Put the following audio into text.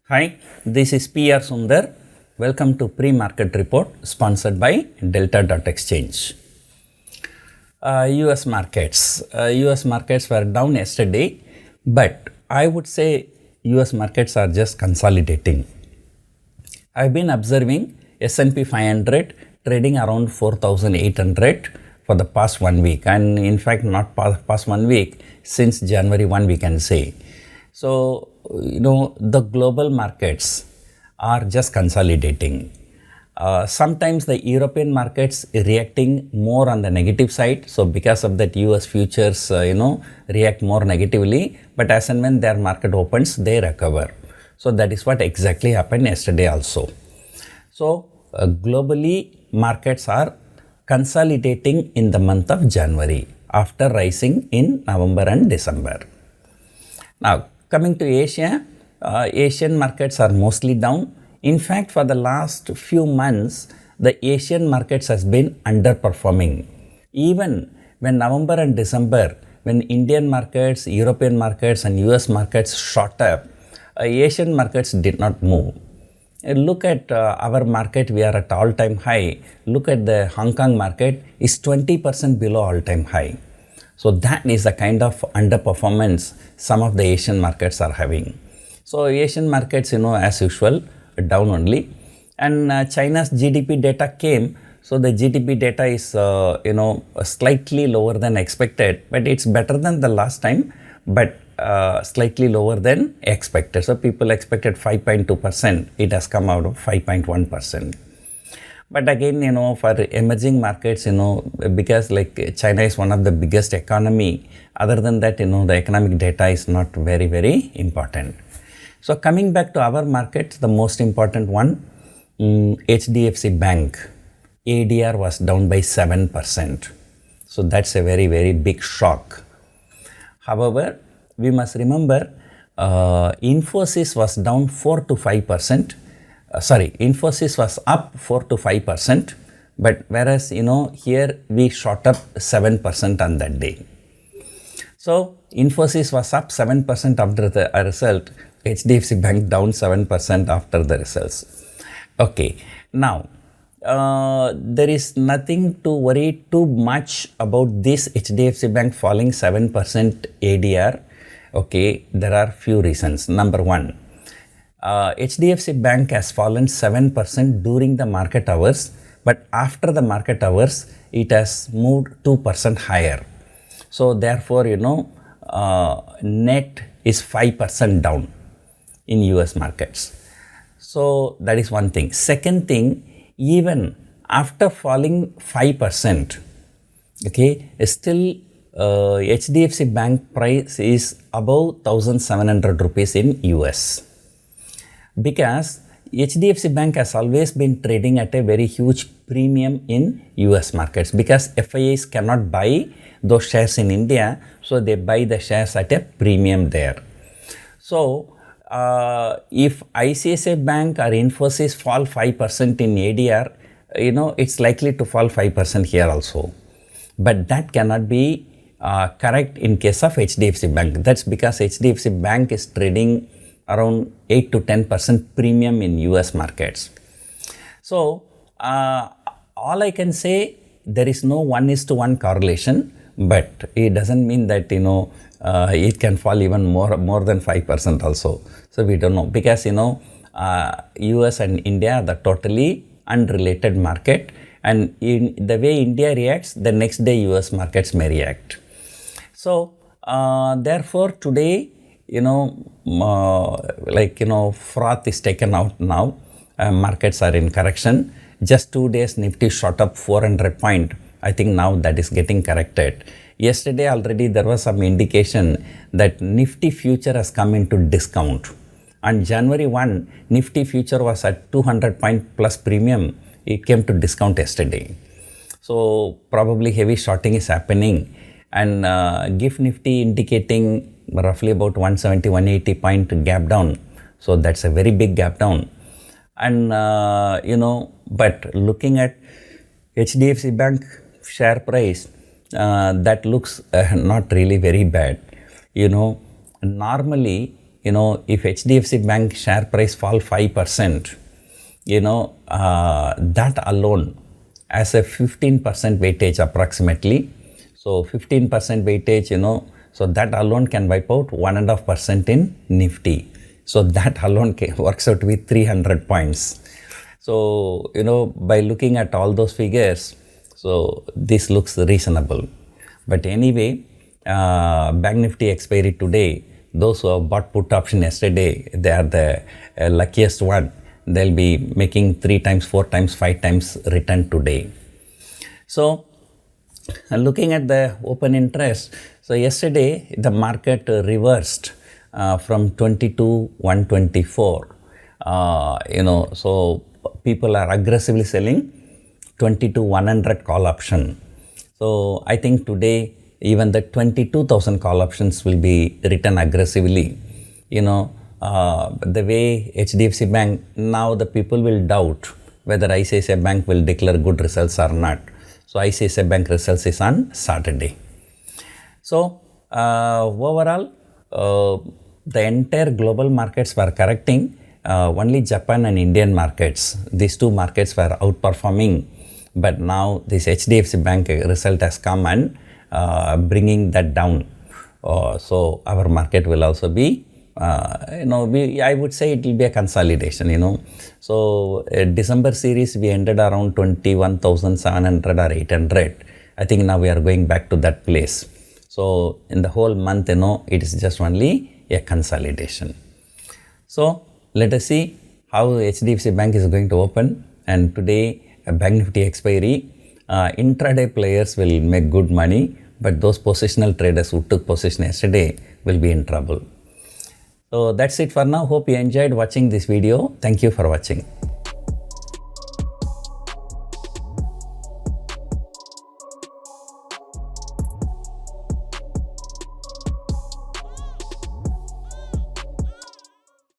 Hi, this is PR Sundar. Welcome to Pre-Market Report sponsored by Delta.Exchange. US markets. US markets were down yesterday, but I would say US markets are just consolidating. I've been observing S&P 500 trading around 4,800 for the past 1 week, and in fact not past 1 week, since January 1 we can say. So, the global markets are just consolidating. Sometimes the European markets reacting more on the negative side. So, because of that US futures, react more negatively. But as and when their market opens, they recover. So, that is what exactly happened yesterday also. So, globally markets are consolidating in the month of January after rising in November and December. Now, coming to Asia, Asian markets are mostly down. In fact, for the last few months, the Asian markets has been underperforming. Even when November and December, when Indian markets, European markets and US markets shot up, Asian markets did not move. Look at our market, we are at all-time high. Look at the Hong Kong market, is 20% below all-time high. So that is the kind of underperformance some of the Asian markets are having. So Asian markets, as usual, down only. And China's GDP data came. So the GDP data is, slightly lower than expected, but it's better than the last time, but slightly lower than expected. So people expected 5.2%. It has come out of 5.1%. But again, for emerging markets, because like China is one of the biggest economy, other than that, the economic data is not very, very important. So coming back to our markets, the most important one, HDFC Bank, ADR was down by 7%. So that's a very, very big shock. However, we must remember, Infosys was down 4 to 5%. Infosys was up 4 to 5%, but whereas, here we shot up 7% on that day. So, Infosys was up 7% after the result, HDFC Bank down 7% after the results. Okay, now, there is nothing to worry too much about this HDFC Bank falling 7% ADR. Okay, there are few reasons. Number one, HDFC Bank has fallen 7% during the market hours, but after the market hours, it has moved 2% higher. So therefore, net is 5% down in US markets. So that is one thing. Second thing, even after falling 5%, okay, still HDFC Bank price is above 1,700 rupees in US. Because HDFC Bank has always been trading at a very huge premium in US markets, because FIIs cannot buy those shares in India, so they buy the shares at a premium there. So, if ICICI Bank or Infosys fall 5% in ADR, it's likely to fall 5% here also. But that cannot be correct in case of HDFC Bank. That's because HDFC Bank is trading around 8 to 10% premium in US markets. So, all I can say, there is no 1:1 correlation, but it doesn't mean that, it can fall even more than 5% also. So, we don't know, because, US and India are the totally unrelated market, and in the way India reacts, the next day US markets may react. So, therefore, today, froth is taken out now. Markets are in correction. Just 2 days, Nifty shot up 400 point. I think now that is getting corrected. Yesterday already there was some indication that Nifty future has come into discount. On January 1, Nifty future was at 200 point plus premium. It came to discount yesterday. So probably heavy shorting is happening, and GIFT Nifty indicating roughly about 170, 180 point gap down. So that's a very big gap down. And, but looking at HDFC Bank share price, that looks not really very bad. Normally, if HDFC Bank share price fall 5%, that alone as a 15% weightage approximately. So 15% weightage, so that alone can wipe out 1.5% in Nifty. So that alone works out to be 300 points. So, by looking at all those figures, so this looks reasonable. But anyway, Bank Nifty expiry today, those who have bought put option yesterday, they are the luckiest one. They'll be making 3 times, 4 times, 5 times return today. So, looking at the open interest, so yesterday the market reversed from 22,124. So people are aggressively selling 22,100 call option. So I think today even the 22,000 call options will be written aggressively. The way HDFC Bank, now the people will doubt whether ICICI Bank will declare good results or not. So ICICI Bank results is on Saturday. So overall, the entire global markets were correcting. Only Japan and Indian markets, these two markets were outperforming. But now this HDFC Bank result has come and bringing that down. So our market will also be, I would say it will be a consolidation, So December series we ended around 21,700 or 800. I think now we are going back to that place. So in the whole month, it is just only a consolidation. So let us see how HDFC Bank is going to open, and today Bank Nifty expiry. Intraday players will make good money, but those positional traders who took position yesterday will be in trouble. So that's it for now. Hope you enjoyed watching this video. Thank you for watching.